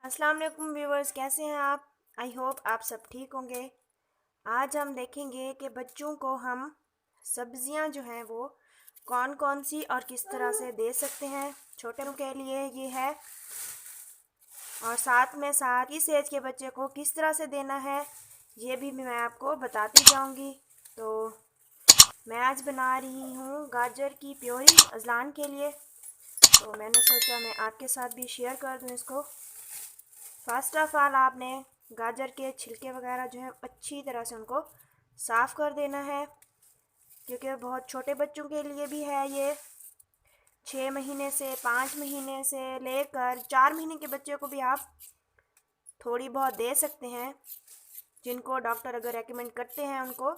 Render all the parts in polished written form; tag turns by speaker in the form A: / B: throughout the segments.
A: अस्सलाम वालेकुम व्यूवर्स, कैसे हैं आप? आई होप आप सब ठीक होंगे। आज हम देखेंगे कि बच्चों को हम सब्जियां जो हैं वो कौन कौन सी और किस तरह से दे सकते हैं। छोटे बच्चों के लिए ये है और साथ में साथ इस एज के बच्चे को किस तरह से देना है ये भी मैं आपको बताती जाऊंगी। तो मैं आज बना रही हूँ गाजर की प्योरी अज़लान के लिए, तो मैंने सोचा मैं आपके साथ भी शेयर कर दूँ इसको। फर्स्ट ऑफ ऑल आपने गाजर के छिलके वगैरह जो है अच्छी तरह से उनको साफ़ कर देना है, क्योंकि बहुत छोटे बच्चों के लिए भी है ये। 6 महीने से 5 महीने से लेकर 4 महीने के बच्चे को भी आप थोड़ी बहुत दे सकते हैं। जिनको डॉक्टर अगर रेकमेंड करते हैं उनको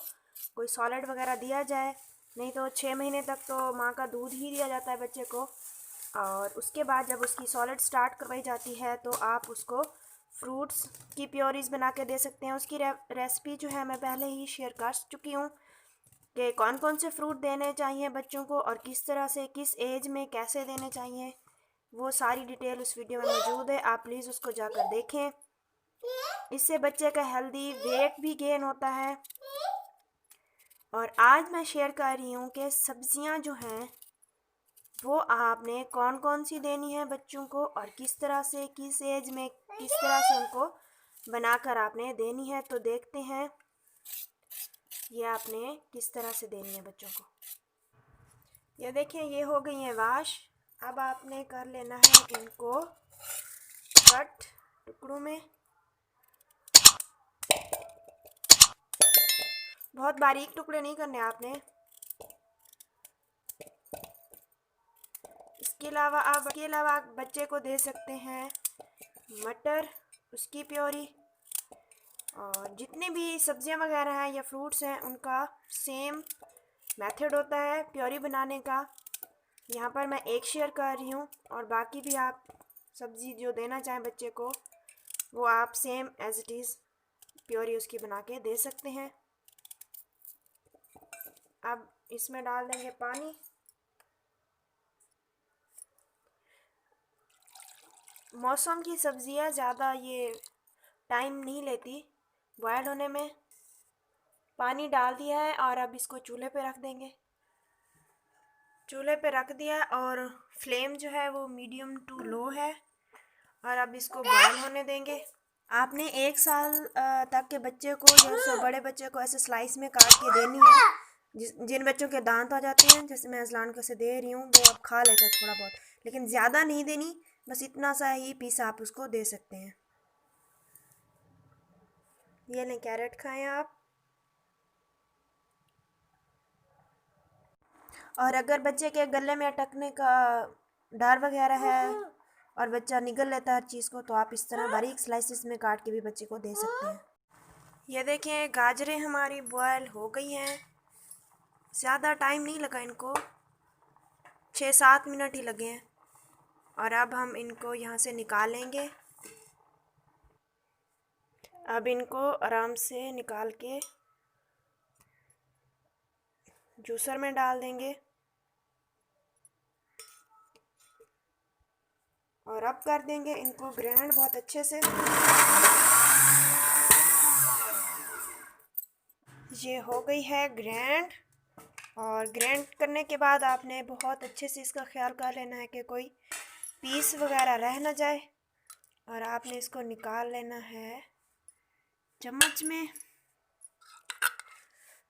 A: कोई सॉलिड वगैरह दिया जाए, नहीं तो 6 महीने तक तो माँ का दूध ही दिया जाता है बच्चे को। और उसके बाद जब उसकी सॉलिड स्टार्ट करवाई जाती है तो आप उसको फ्रूट्स की प्योरीज़ बना के दे सकते हैं। उसकी रेसिपी जो है मैं पहले ही शेयर कर चुकी हूँ कि कौन कौन से फ्रूट देने चाहिए बच्चों को और किस तरह से किस एज में कैसे देने चाहिए, वो सारी डिटेल उस वीडियो में मौजूद है। आप प्लीज़ उसको जाकर देखें। इससे बच्चे का हेल्दी वेट भी गेन होता है। और आज मैं शेयर कर रही हूँ कि सब्जियाँ जो हैं वो आपने कौन कौन सी देनी है बच्चों को और किस तरह से किस एज में किस तरह से उनको बनाकर आपने देनी है। तो देखते हैं ये आपने किस तरह से देनी है बच्चों को। ये देखें, ये हो गई है वाश। अब आपने कर लेना है इनको कट टुकड़ों में। बहुत बारीक टुकड़े नहीं करने आपने। इसके अलावा आप बच्चे को दे सकते हैं मटर, उसकी प्योरी, और जितनी भी सब्जियां वगैरह हैं या फ्रूट्स हैं उनका सेम मेथड होता है प्योरी बनाने का। यहाँ पर मैं एक शेयर कर रही हूँ और बाकी भी आप सब्ज़ी जो देना चाहें बच्चे को वो आप same as it is puree उसकी बना के दे सकते हैं। अब इसमें डाल देंगे पानी। मौसम की सब्ज़ियाँ ज़्यादा ये टाइम नहीं लेती बॉयल होने में। पानी डाल दिया है और अब इसको चूल्हे पे रख देंगे। चूल्हे पे रख दिया और फ्लेम जो है वो मीडियम टू लो है और अब इसको बॉयल होने देंगे। आपने 1 साल तक के बच्चे को या उससे बड़े बच्चे को ऐसे स्लाइस में काट के देनी है। जिन बच्चों के दांत आ जाते हैं, जैसे मैं अज़लान को से दे रही हूँ, वो अब खा लेते हैं थोड़ा बहुत, लेकिन ज़्यादा नहीं देनी, बस इतना सा ही पीस आप उसको दे सकते हैं। ये लें, कैरेट खाएं आप। और अगर बच्चे के गले में अटकने का डर वगैरह है और बच्चा निगल लेता है हर चीज़ को, तो आप इस तरह बारीक स्लाइसिस में काट के भी बच्चे को दे सकते हैं। ये देखें, गाजरें हमारी बॉयल हो गई हैं। ज़्यादा टाइम नहीं लगा इनको, 6-7 मिनट ही लगे हैं। और अब हम इनको यहाँ से निकालेंगे। अब इनको आराम से निकाल के जूसर में डाल देंगे और अब कर देंगे इनको ग्राइंड बहुत अच्छे से। ये हो गई है ग्राइंड। और ग्राइंड करने के बाद आपने बहुत अच्छे से इसका ख्याल कर लेना है कि कोई पीस वगैरह रह ना जाए। और आपने इसको निकाल लेना है चम्मच में।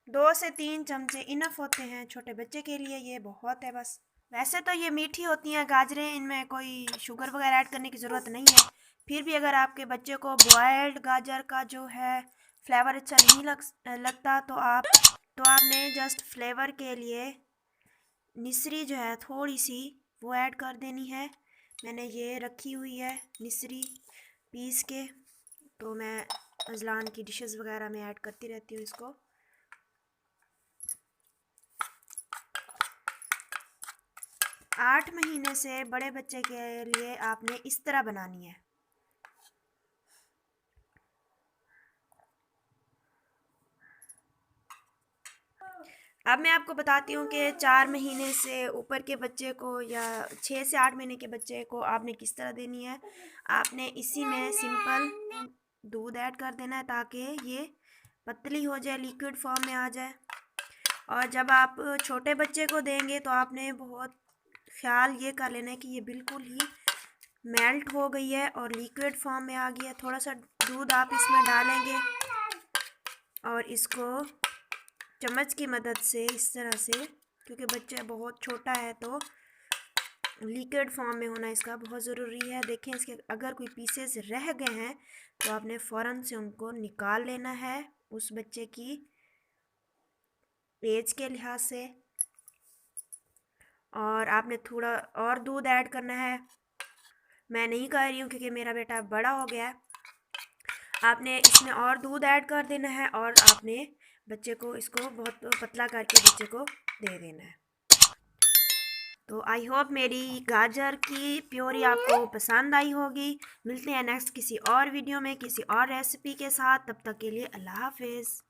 A: 2 से 3 चमचे इनफ होते हैं छोटे बच्चे के लिए, ये बहुत है बस। वैसे तो ये मीठी होती हैं गाजरें, इनमें कोई शुगर वगैरह ऐड करने की ज़रूरत नहीं है। फिर भी अगर आपके बच्चे को बॉयल्ड गाजर का जो है फ्लेवर अच्छा नहीं लगता तो आपने जस्ट फ्लेवर के लिए निसरी जो है थोड़ी सी वो ऐड कर देनी है। मैंने ये रखी हुई है निसरी पीस के, तो मैं अज़लान की डिशेस वगैरह में ऐड करती रहती हूँ इसको। आठ महीने से बड़े बच्चे के लिए आपने इस तरह बनानी है। अब मैं आपको बताती हूँ कि 4 महीने से ऊपर के बच्चे को या 6 से 8 महीने के बच्चे को आपने किस तरह देनी है। आपने इसी में सिंपल दूध ऐड कर देना है ताकि ये पतली हो जाए, लिक्विड फॉर्म में आ जाए। और जब आप छोटे बच्चे को देंगे तो आपने बहुत ख्याल ये कर लेना है कि ये बिल्कुल ही मेल्ट हो गई है और लिक्विड फॉर्म में आ गई है। थोड़ा सा दूध आप इसमें डालेंगे और इसको चम्मच की मदद से इस तरह से, क्योंकि बच्चा बहुत छोटा है तो लिक्विड फॉर्म में होना इसका बहुत ज़रूरी है। देखें, इसके अगर कोई पीसेस रह गए हैं तो आपने फ़ौरन से उनको निकाल लेना है उस बच्चे की एज के लिहाज से। और आपने थोड़ा और दूध ऐड करना है। मैं नहीं कर रही हूँ क्योंकि मेरा बेटा बड़ा हो गया है। आपने इसमें और दूध ऐड कर देना है और आपने बच्चे को इसको बहुत पतला करके बच्चे को दे देना है। तो आई होप मेरी गाजर की प्योरी आपको पसंद आई होगी। मिलते हैं नेक्स्ट किसी और वीडियो में किसी और रेसिपी के साथ। तब तक के लिए अल्लाह हाफिज़।